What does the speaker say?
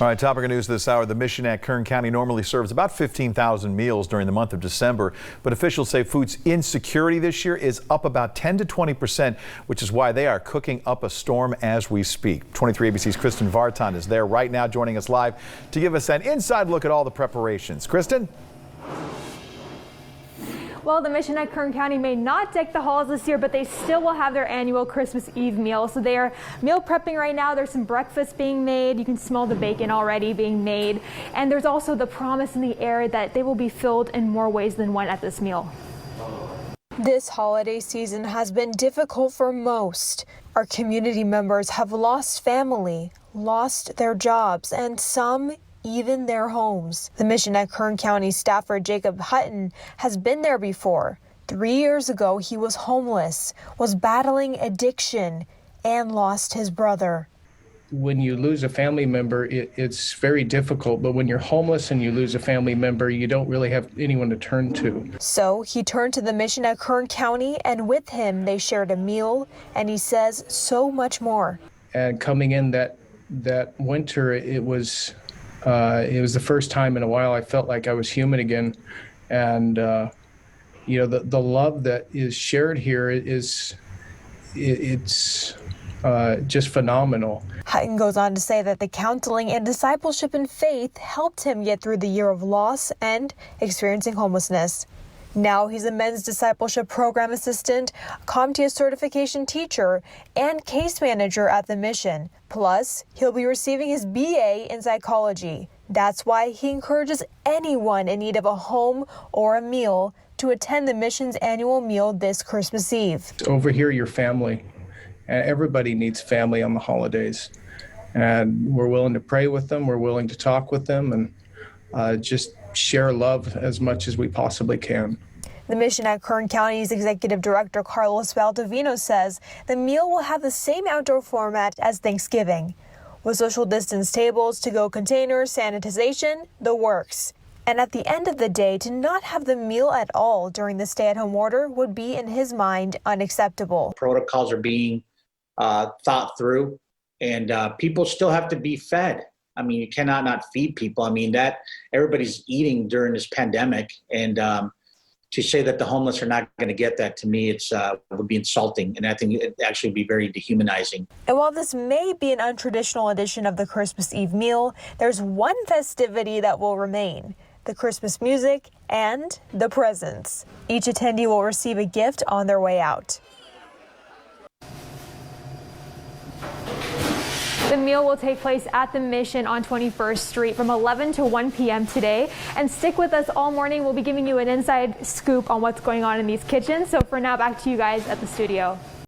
All right, topic of news this hour. The mission at Kern County normally serves about 15,000 meals during the month of December, but officials say food's insecurity this year is up about 10 to 20%, which is why they are cooking up a storm as we speak. 23 ABC's Kristen Vartan is there right now joining us live to give us an inside look at all the preparations. Kristen? Well, the mission at Kern County may not deck the halls this year, but they still will have their annual Christmas Eve meal. So they are meal prepping right now. There's some breakfast being made. You can smell the bacon already being made. And there's also the promise in the air that they will be filled in more ways than one at this meal. This holiday season has been difficult for most. Our community members have lost family, lost their jobs, and some even their homes. The mission at Kern County staffer Jacob Hutton has been there before. 3 years ago, he was homeless, was battling addiction, and lost his brother. When you lose a family member, it's very difficult, but when you're homeless and you lose a family member, you don't really have anyone to turn to. So he turned to the mission at Kern County, and with him, they shared a meal, and he says so much more. And coming in that winter, it was the first time in a while I felt like I was human again. And, the love that is shared here it's just phenomenal. Hutton goes on to say that the counseling and discipleship in faith helped him get through the year of loss and experiencing homelessness. Now he's a men's discipleship program assistant, CompTIA certification teacher, and case manager at the mission. Plus, he'll be receiving his BA in psychology. That's why he encourages anyone in need of a home or a meal to attend the mission's annual meal this Christmas Eve. Over here, your family. And everybody needs family on the holidays. And we're willing to pray with them. We're willing to talk with them and just share love as much as we possibly can. The mission at Kern County's Executive Director Carlos Baldovino says the meal will have the same outdoor format as Thanksgiving, with social distance tables, to-go containers, sanitization, the works. And at the end of the day, to not have the meal at all during the stay-at-home order would be, in his mind, unacceptable. Protocols are being thought through, and people still have to be fed. I mean, you cannot not feed people. I mean, that everybody's eating during this pandemic, and to say that the homeless are not going to get that, to me, it would be insulting, and I think it actually would be very dehumanizing. And while this may be an untraditional edition of the Christmas Eve meal, there's one festivity that will remain: the Christmas music and the presents. Each attendee will receive a gift on their way out. The meal will take place at the mission on 21st Street from 11 to 1 p.m. today. And stick with us all morning. We'll be giving you an inside scoop on what's going on in these kitchens. So for now, back to you guys at the studio.